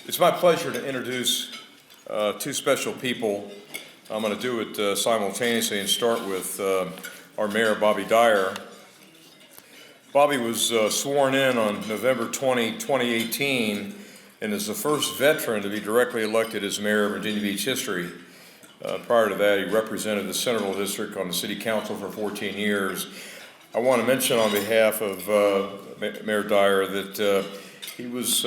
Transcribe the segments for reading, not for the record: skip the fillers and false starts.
It's my pleasure to introduce two special people. I'm going to do it simultaneously and start with our Mayor, Bobby Dyer. Bobby was sworn in on November 20, 2018, and is the first veteran to be directly elected as mayor of Virginia Beach history. Prior to that, he represented the Central District on the City Council for 14 years. I want to mention on behalf of Mayor Dyer that he was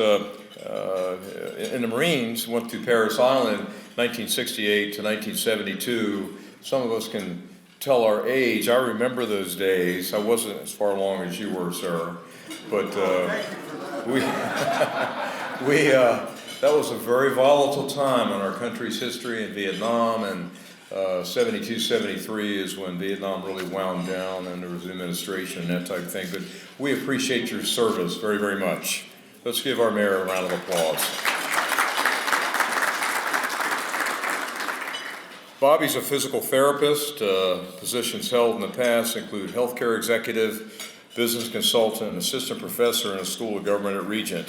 in the Marines, went to Parris Island 1968 to 1972. Some of us can tell our age. I remember those days. I wasn't as far along as you were, sir, but that was a very volatile time in our country's history in Vietnam, and 72, 73 is when Vietnam really wound down and there was administration and that type of thing. But we appreciate your service very, very much. Let's give our mayor a round of applause. Bobby's a physical therapist. Positions held in the past include healthcare executive, business consultant, and assistant professor in the School of Government at Regent.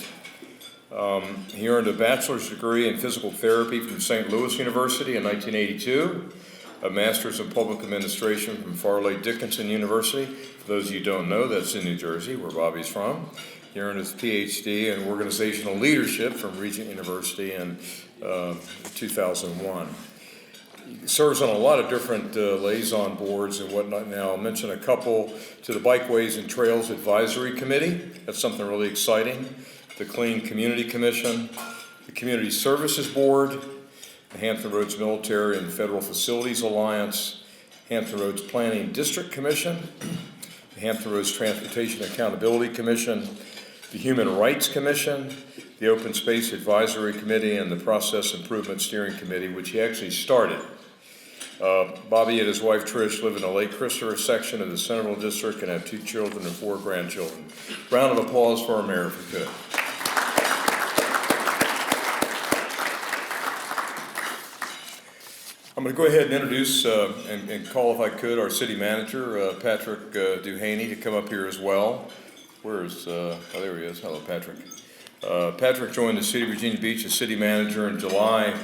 He earned a bachelor's degree in physical therapy from St. Louis University in 1982, a master's in public administration from Farley Dickinson University. For those of you who don't know, that's in New Jersey, where Bobby's from. He earned his PhD in organizational leadership from Regent University in 2001. He serves on a lot of different liaison boards and whatnot. Now, I'll mention a couple: to the Bikeways and Trails Advisory Committee. That's something really exciting. The Clean Community Commission, the Community Services Board, the Hampton Roads Military and Federal Facilities Alliance, Hampton Roads Planning District Commission, the Hampton Roads Transportation Accountability Commission, the Human Rights Commission, the Open Space Advisory Committee, and the Process Improvement Steering Committee, which he actually started. Bobby and his wife Trish live in the Lake Christopher section of the Central District and have 2 children and 4 grandchildren. Round of applause for our mayor if you could. I'm going to go ahead and introduce and call, if I could, our city manager, Patrick Duhaney, to come up here as well. Where's, oh, there he is. Hello, Patrick. Patrick joined the City of Virginia Beach as city manager in July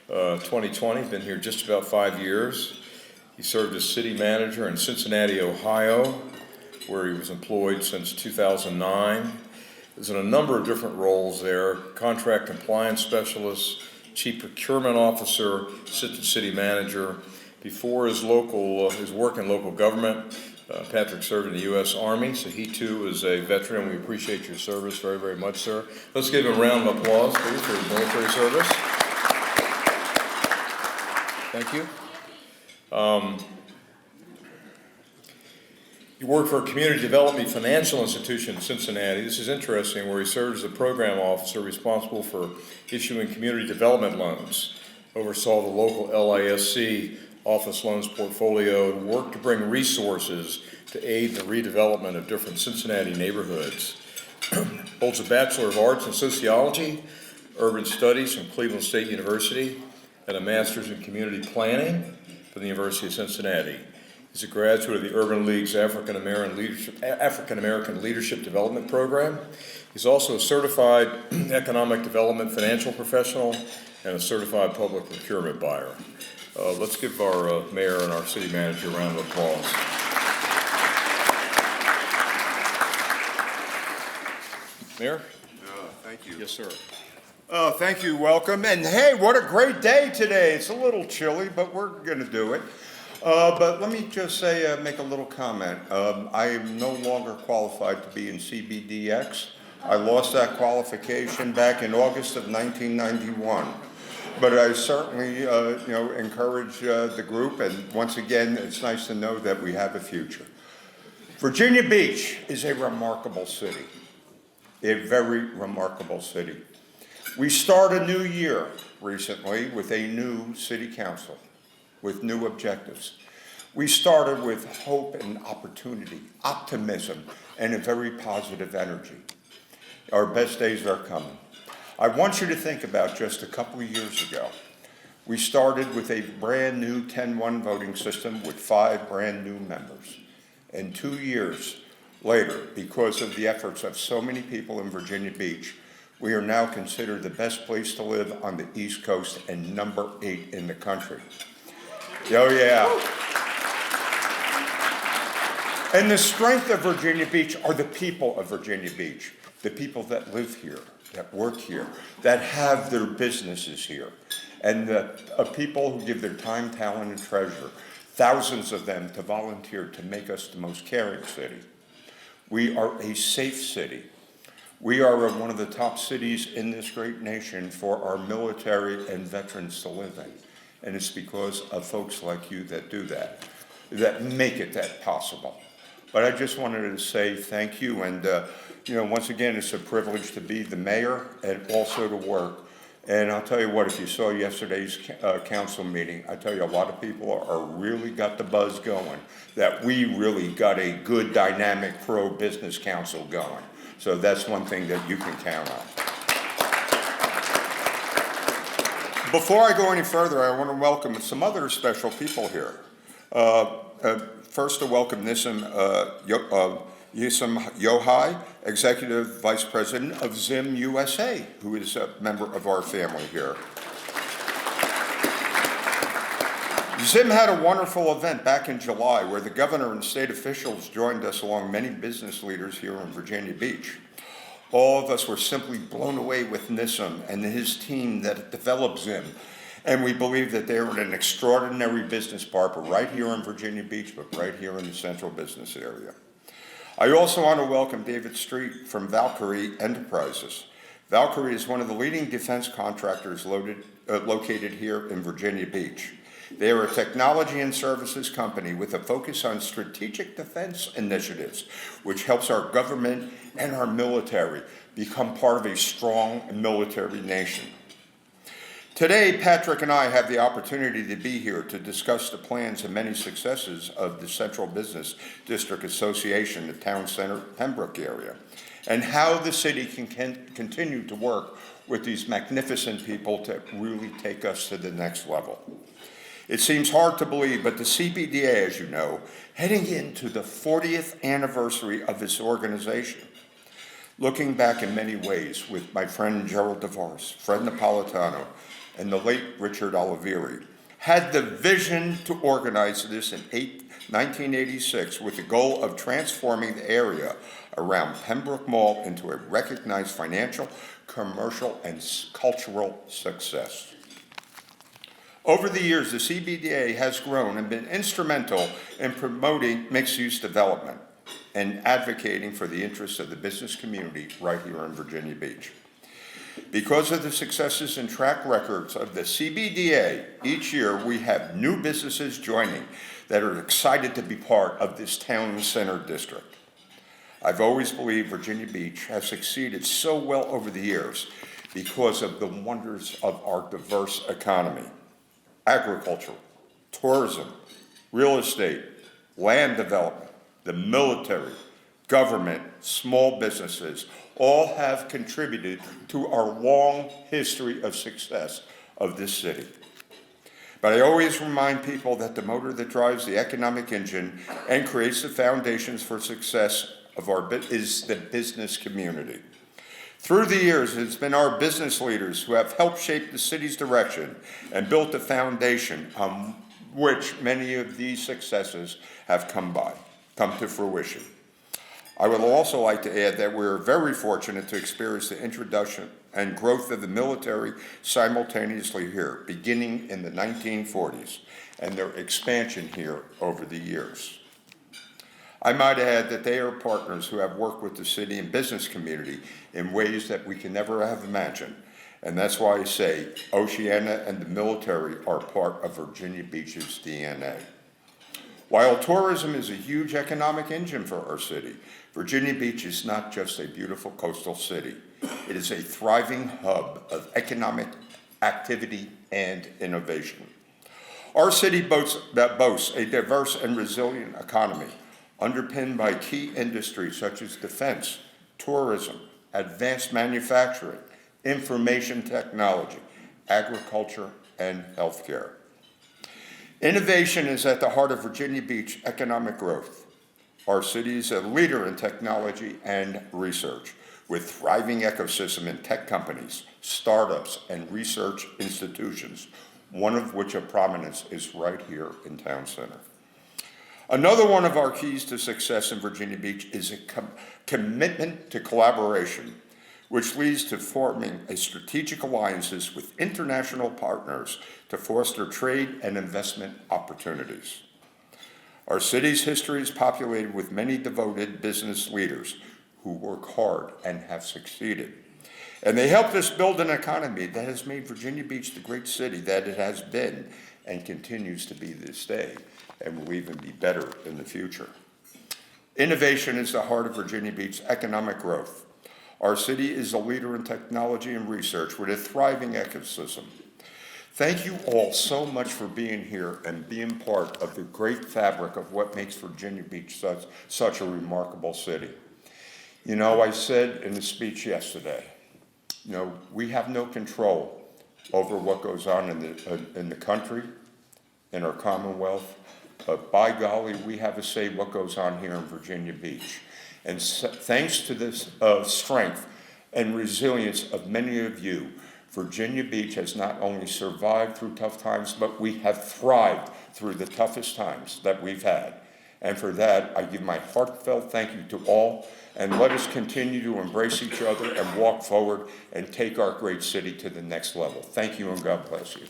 2020. Been here just about 5 years. He served as city manager in Cincinnati, Ohio, where he was employed since 2009. He's in a number of different roles there: contract compliance specialist, chief procurement officer, assistant city manager. Before his work in local government, Patrick served in the U.S. Army, so he too is a veteran. We appreciate your service very, very much, sir. Let's give him a round of applause, please, for his military service. Thank you. He worked for a community development financial institution in Cincinnati. This is interesting, where he served as a program officer responsible for issuing community development loans, oversaw the local LISC office loans portfolio, and worked to bring resources to aid in the redevelopment of different Cincinnati neighborhoods. Holds a Bachelor of Arts in Sociology, Urban Studies from Cleveland State University, and a Master's in Community Planning from the University of Cincinnati. He's a graduate of the Urban League's African American Leadership Development Program. He's also a certified economic development financial professional and a certified public procurement buyer. Let's give our mayor and our city manager a round of applause. Mayor? Thank you. Yes, sir. Thank you, welcome. And hey, what a great day today. It's a little chilly, but we're going to do it. But let me just say, make a little comment. I am no longer qualified to be in CBDX. I lost that qualification back in August of 1991. But I certainly, encourage the group. And once again, it's nice to know that we have a future. Virginia Beach is a remarkable city, a very remarkable city. We start a new year recently with a new city council, with new objectives. We started with hope and opportunity, optimism, and a very positive energy. Our best days are coming. I want you to think about just a couple of years ago. We started with a brand new 10-1 voting system with 5 brand new members. And 2 years later, because of the efforts of so many people in Virginia Beach, we are now considered the best place to live on the East Coast and number 8 in the country. Oh yeah. And the strength of Virginia Beach are the people of Virginia Beach, the people that live here, that work here, that have their businesses here, and the people who give their time, talent, and treasure, thousands of them, to volunteer to make us the most caring city. We are a safe city. We are one of the top cities in this great nation for our military and veterans to live in. And it's because of folks like you that do that, that make it that possible. But I just wanted to say thank you. And, once again, it's a privilege to be the mayor and also to work. And I'll tell you what, if you saw yesterday's council meeting, I tell you, a lot of people are really got the buzz going, that we really got a good, dynamic, pro-business council going. So that's one thing that you can count on. Before I go any further, I want to welcome some other special people here. First, to welcome Nissim Yohai, Executive Vice President of Zim USA, who is a member of our family here. Zim had a wonderful event back in July where the governor and state officials joined us along many business leaders here in Virginia Beach. All of us were simply blown away with Nissim and his team that developed Zim. And we believe that they are an extraordinary business partner right here in Virginia Beach, but right here in the central business area. I also want to welcome David Street from Valkyrie Enterprises. Valkyrie is one of the leading defense contractors located here in Virginia Beach. They are a technology and services company with a focus on strategic defense initiatives, which helps our government and our military become part of a strong military nation. Today, Patrick and I have the opportunity to be here to discuss the plans and many successes of the Central Business District Association, the Town Center Pembroke area, and how the city can continue to work with these magnificent people to really take us to the next level. It seems hard to believe, but the CBDA, as you know, heading into the 40th anniversary of its organization, looking back in many ways with my friend Gerald DeVos, Fred Napolitano, and the late Richard Oliveri, had the vision to organize this in 1986 with the goal of transforming the area around Pembroke Mall into a recognized financial, commercial, and cultural success. Over the years, the CBDA has grown and been instrumental in promoting mixed-use development and advocating for the interests of the business community right here in Virginia Beach. Because of the successes and track records of the CBDA, each year we have new businesses joining that are excited to be part of this town center district. I've always believed Virginia Beach has succeeded so well over the years because of the wonders of our diverse economy. Agriculture, tourism, real estate, land development, the military, government, small businesses, all have contributed to our long history of success of this city. But I always remind people that the motor that drives the economic engine and creates the foundations for success of is the business community. Through the years, it's been our business leaders who have helped shape the city's direction and built the foundation on which many of these successes have come to fruition. I would also like to add that we're very fortunate to experience the introduction and growth of the military simultaneously here, beginning in the 1940s, and their expansion here over the years. I might add that they are partners who have worked with the city and business community in ways that we can never have imagined, and that's why I say Oceana and the military are part of Virginia Beach's DNA. While tourism is a huge economic engine for our city, Virginia Beach is not just a beautiful coastal city. It is a thriving hub of economic activity and innovation. Our city boasts a diverse and resilient economy, underpinned by key industries such as defense, tourism, advanced manufacturing, information technology, agriculture, and healthcare. Innovation is at the heart of Virginia Beach economic growth. Our city is a leader in technology and research, with thriving ecosystem in tech companies, startups, and research institutions, one of which of prominence is right here in Town Center. Another one of our keys to success in Virginia Beach is a commitment to collaboration, which leads to forming a strategic alliances with international partners to foster trade and investment opportunities. Our city's history is populated with many devoted business leaders who work hard and have succeeded. And they helped us build an economy that has made Virginia Beach the great city that it has been and continues to be this day, and will even be better in the future. Innovation is the heart of Virginia Beach's economic growth. Our city is a leader in technology and research with a thriving ecosystem. Thank you all so much for being here and being part of the great fabric of what makes Virginia Beach such a remarkable city. You know, I said in the speech yesterday, you know, we have no control over what goes on in the country, in our Commonwealth, but by golly, we have a say what goes on here in Virginia Beach. And thanks to this strength and resilience of many of you, Virginia Beach has not only survived through tough times, but we have thrived through the toughest times that we've had. And for that, I give my heartfelt thank you to all, and let us continue to embrace each other and walk forward and take our great city to the next level. Thank you, and God bless you.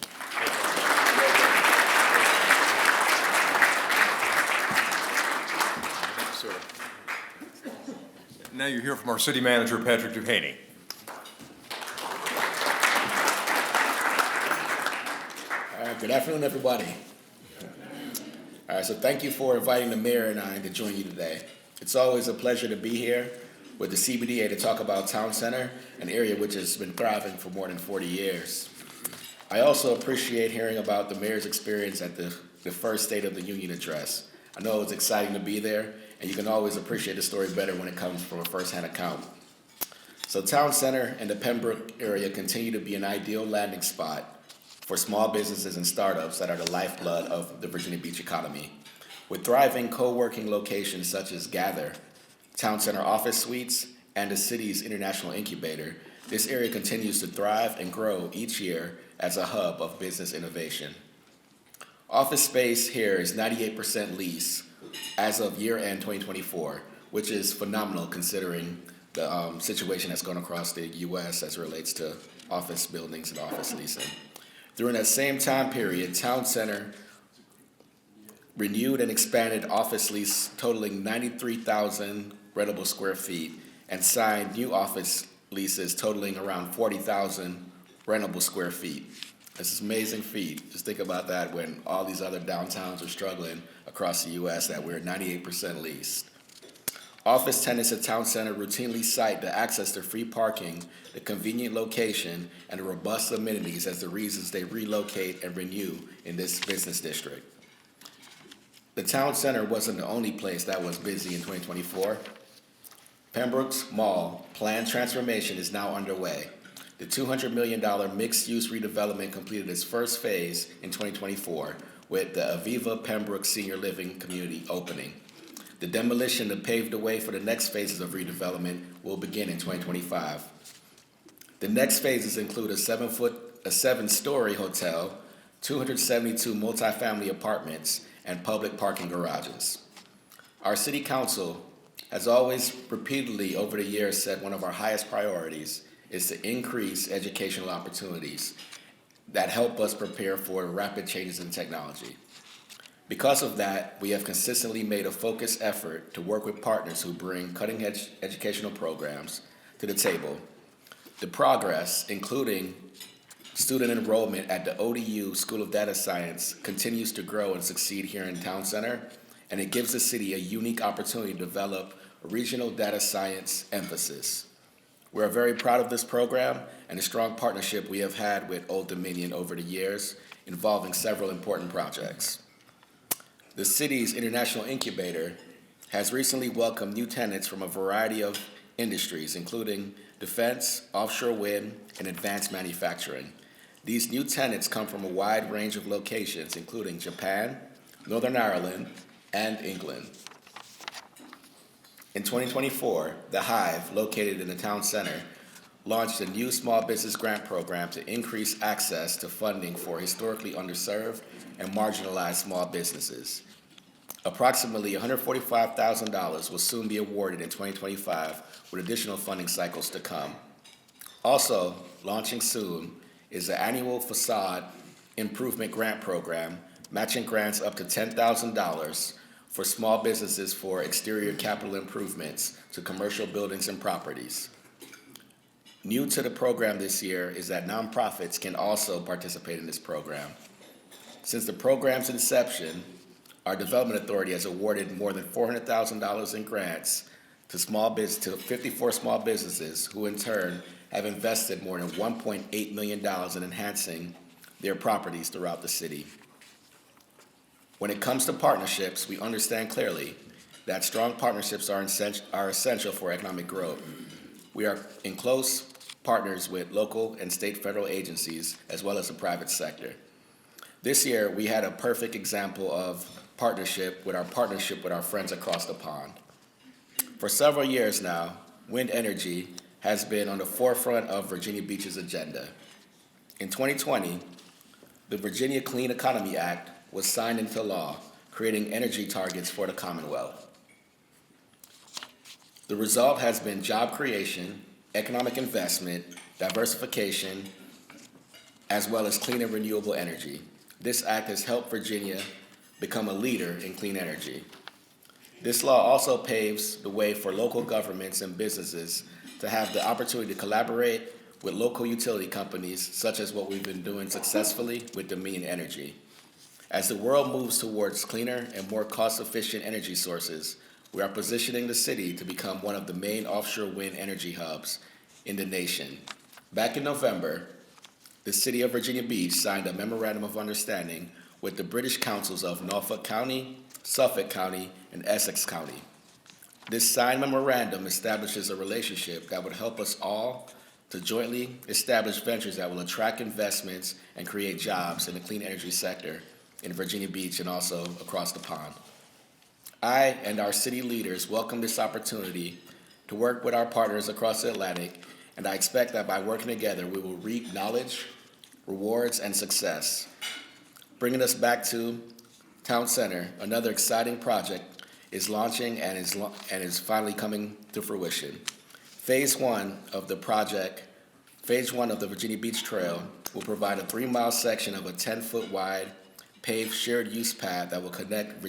Now you hear from our city manager, Patrick Duhaney. All right, good afternoon, everybody. All right, so thank you for inviting the mayor and I to join you today. It's always a pleasure to be here with the CBDA to talk about Town Center, an area which has been thriving for more than 40 years. I also appreciate hearing about the mayor's experience at the first State of the Union address. I know it was exciting to be there, and you can always appreciate the story better when it comes from a first-hand account. So Town Center and the Pembroke area continue to be an ideal landing spot for small businesses and startups that are the lifeblood of the Virginia Beach economy. With thriving co-working locations such as Gather, Town Center Office Suites, and the city's international incubator, this area continues to thrive and grow each year as a hub of business innovation. Office space here is 98% leased as of year-end 2024, which is phenomenal considering the situation that's going across the U.S. as it relates to office buildings and office leasing. During that same time period, Town Center renewed and expanded office lease totaling 93,000 rentable square feet and signed new office leases totaling around 40,000 rentable square feet. This is an amazing feat. Just think about that when all these other downtowns are struggling across the U.S. that we're 98% leased. Office tenants at Town Center routinely cite the access to free parking, the convenient location, and the robust amenities as the reasons they relocate and renew in this business district. The Town Center wasn't the only place that was busy in 2024. Pembroke's Mall planned transformation is now underway. The $200 million mixed-use redevelopment completed its first phase in 2024 with the Aviva Pembroke Senior Living Community opening. The demolition that paved the way for the next phases of redevelopment will begin in 2025. The next phases include a 7-story hotel, 272 multifamily apartments, and public parking garages. Our city council has always repeatedly over the years said one of our highest priorities is to increase educational opportunities that help us prepare for rapid changes in technology. Because of that, we have consistently made a focused effort to work with partners who bring cutting-edge educational programs to the table. The progress, including student enrollment at the ODU School of Data Science, continues to grow and succeed here in Town Center, and it gives the city a unique opportunity to develop a regional data science emphasis. We are very proud of this program and the strong partnership we have had with Old Dominion over the years, involving several important projects. The city's international incubator has recently welcomed new tenants from a variety of industries, including defense, offshore wind, and advanced manufacturing. These new tenants come from a wide range of locations, including Japan, Northern Ireland, and England. In 2024, The Hive, located in the town center, launched a new small business grant program to increase access to funding for historically underserved and marginalized small businesses. Approximately $145,000 will soon be awarded in 2025, with additional funding cycles to come. Also, launching soon is the annual facade improvement grant program, matching grants up to $10,000 for small businesses for exterior capital improvements to commercial buildings and properties. New to the program this year is that nonprofits can also participate in this program. Since the program's inception, our Development Authority has awarded more than $400,000 in grants to 54 small businesses who in turn have invested more than $1.8 million in enhancing their properties throughout the city. When it comes to partnerships, we understand clearly that strong partnerships are essential for economic growth. We are in close partners with local and state federal agencies as well as the private sector. This year, we had a perfect example of partnership with our friends across the pond. For several years now, wind energy has been on the forefront of Virginia Beach's agenda. In 2020, the Virginia Clean Economy Act was signed into law, creating energy targets for the Commonwealth. The result has been job creation, economic investment, diversification, as well as clean and renewable energy. This act has helped Virginia become a leader in clean energy. This law also paves the way for local governments and businesses to have the opportunity to collaborate with local utility companies, such as what we've been doing successfully with Dominion Energy. As the world moves towards cleaner and more cost-efficient energy sources, we are positioning the city to become one of the main offshore wind energy hubs in the nation. Back in November, the City of Virginia Beach signed a memorandum of understanding with the British councils of Norfolk County, Suffolk County, and Essex County. This signed memorandum establishes a relationship that would help us all to jointly establish ventures that will attract investments and create jobs in the clean energy sector in Virginia Beach and also across the pond. I and our city leaders welcome this opportunity to work with our partners across the Atlantic, and I expect that by working together, we will reap knowledge, rewards, and success. Bringing us back to Town Center, another exciting project is launching and is finally coming to fruition. Phase one of the Virginia Beach Trail will provide a 3-mile section of a 10-foot wide paved shared use path that will connect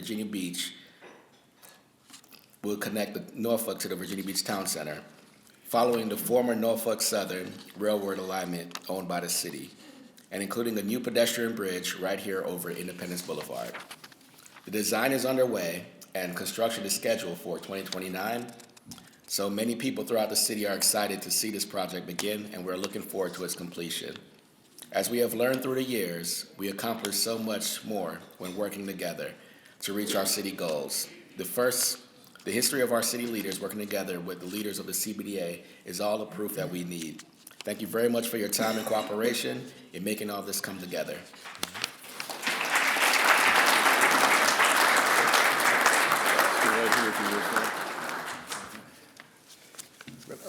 the Norfolk to the Virginia Beach Town Center, following the former Norfolk Southern Railroad alignment owned by the city, and including a new pedestrian bridge right here over Independence Boulevard. The design is underway and construction is scheduled for 2029, so many people throughout the city are excited to see this project begin, and we're looking forward to its completion. As we have learned through the years, we accomplish so much more when working together to reach our city goals. The history of our city leaders working together with the leaders of the CBDA is all the proof that we need. Thank you very much for your time and cooperation in making all this come together.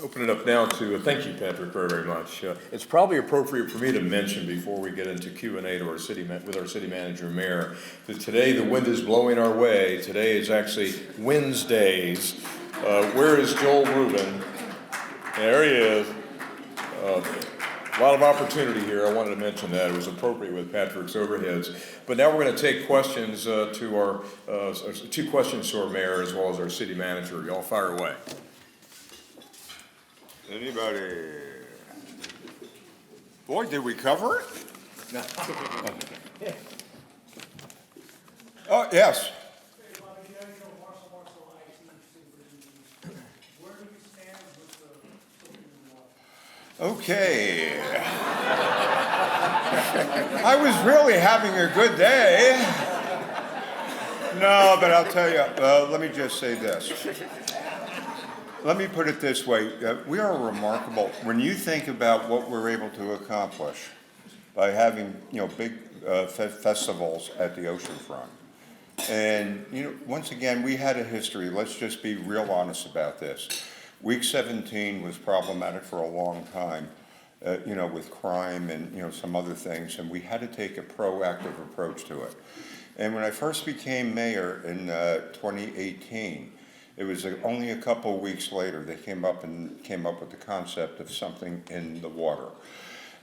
Open it up now to, thank you, Patrick, very, very much. It's probably appropriate for me to mention before we get into Q&A with our city manager, mayor, that today the wind is blowing our way. Today is actually Wednesdays. Where is Joel Rubin? There he is. A lot of opportunity here. I wanted to mention that. It was appropriate with Patrick's overheads. But now we're going to take questions two questions to our mayor as well as our city manager. Y'all fire away. Anybody? Boy, did we cover it? Oh, yes. Okay. I was really having a good day. No, but I'll tell you, let me just say this. Let me put it this way. We are remarkable. When you think about what we're able to accomplish by having, big festivals at the oceanfront, And, once again, we had a history. Let's just be real honest about this. Week 17 was problematic for a long time, with crime and, some other things, and we had to take a proactive approach to it. And when I first became mayor in 2018, it was only a couple of weeks later they came up with the concept of something in the water.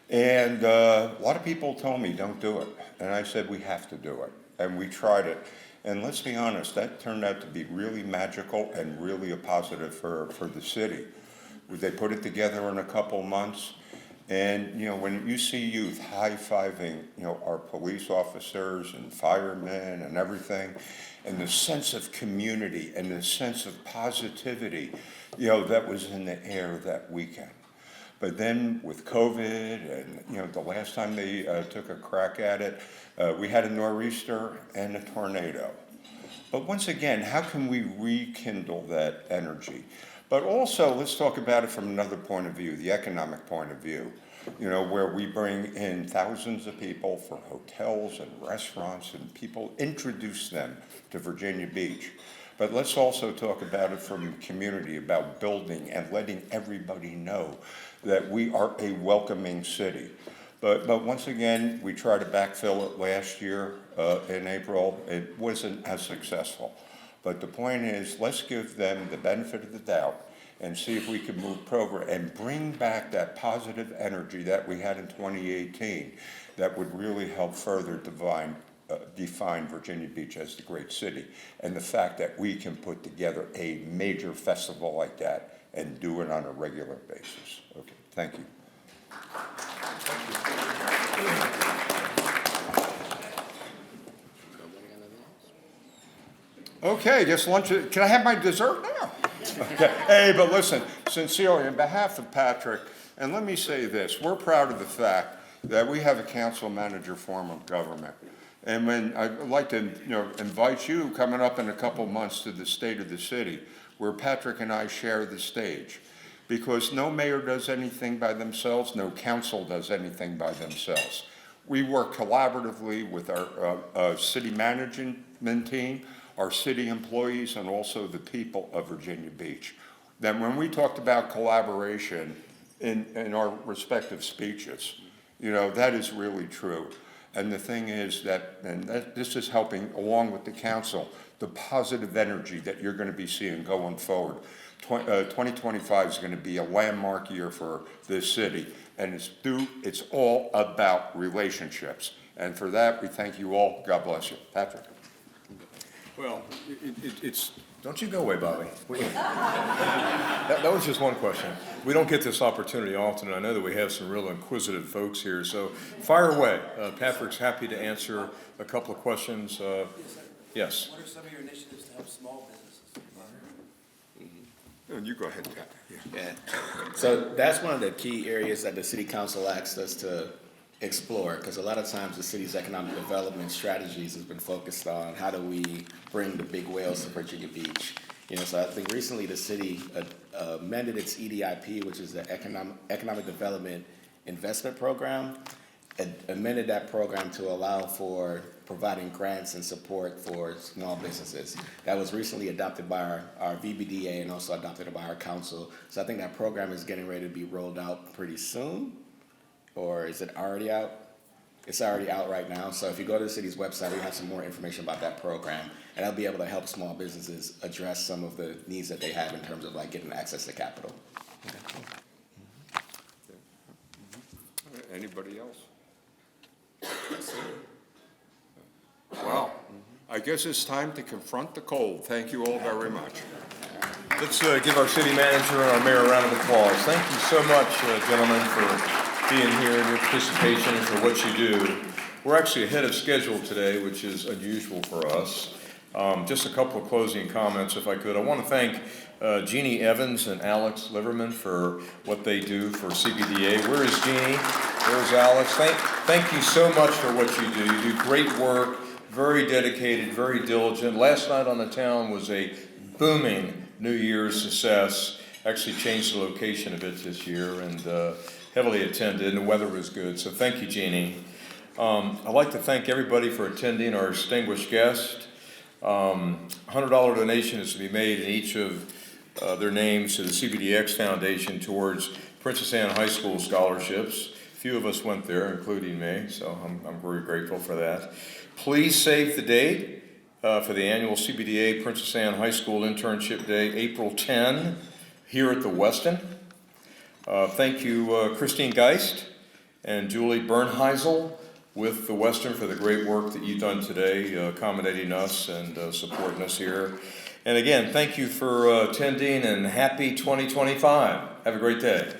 And a lot of people told me, don't do it. And I said, we have to do it. And we tried it. And let's be honest, that turned out to be really magical and really a positive for the city. They put it together in a couple of months. And, when you see youth high-fiving, our police officers and firemen and everything, and the sense of community and the sense of positivity, that was in the air that weekend. But then with COVID and, the last time they took a crack at it, we had a nor'easter and a tornado. But once again, how can we rekindle that energy? But also, let's talk about it from another point of view, the economic point of view, where we bring in thousands of people for hotels and restaurants, and people introduce them to Virginia Beach. But let's also talk about it from community, about building and letting everybody know that we are a welcoming city. But once again, we tried to backfill it last year in April. It wasn't as successful. But the point is, let's give them the benefit of the doubt and see if we can move progress and bring back that positive energy that we had in 2018 that would really help further define Virginia Beach as the great city. And the fact that we can put together a major festival like that and do it on a regular basis. Okay, thank you. Okay, just lunch. Can I have my dessert now? Okay. Hey, but listen, sincerely, on behalf of Patrick, and let me say this, we're proud of the fact that we have a council manager form of government. And when I'd like to invite you coming up in a couple months to the State of the City, where Patrick and I share the stage. Because no mayor does anything by themselves, no council does anything by themselves. We work collaboratively with our city management team, our city employees, and also the people of Virginia Beach. Then when we talked about collaboration in our respective speeches, that is really true. And the thing is that this is helping, along with the council, the positive energy that you're going to be seeing going forward. 2025 is going to be a landmark year for this city, and it's all about relationships. And for that, we thank you all. God bless you. Patrick. Well, don't you go away, Bobby. That was just one question. We don't get this opportunity often, and I know that we have some real inquisitive folks here, so fire away. Patrick's happy to answer a couple of questions. Yes. What are some of your initiatives to help small businesses? You go ahead, Pat. Yeah. So that's one of the key areas that the city council asked us to explore, because a lot of times the city's economic development strategies has been focused on how do we bring the big whales to Virginia Beach. So I think recently the city amended its EDIP, which is the Economic Development Investment Program, amended that program to allow for providing grants and support for small businesses. That was recently adopted by our VBDA and also adopted by our council. So I think that program is getting ready to be rolled out pretty soon. Or is it already out? It's already out right now. So if you go to the city's website, we have some more information about that program. And that'll be able to help small businesses address some of the needs that they have in terms of getting access to capital. Anybody else? Wow. I guess it's time to confront the cold. Thank you all very much. Let's give our city manager and our mayor a round of applause. Thank you so much, gentlemen, for being here and your participation and for what you do. We're actually ahead of schedule today, which is unusual for us. Just a couple of closing comments, if I could. I want to thank Jeannie Evans and Alex Liverman for what they do for CBDA. Where is Jeannie? Where's Alex? Thank you so much for what you do. You do great work, very dedicated, very diligent. Last night on the town was a booming New Year's success. Actually changed the location a bit this year and heavily attended, and the weather was good. So thank you, Jeannie. I'd like to thank everybody for attending, our distinguished guest. $100 donation is to be made in each of their names to the CBDX Foundation towards Princess Anne High School scholarships. A few of us went there, including me, so I'm very grateful for that. Please save the date for the annual CBDA Princess Anne High School Internship Day, April 10, here at the Westin. Thank you, Christine Geist and Julie Bernheisel with the Western for the great work that you've done today, accommodating us and supporting us here. And again, thank you for attending, and happy 2025. Have a great day.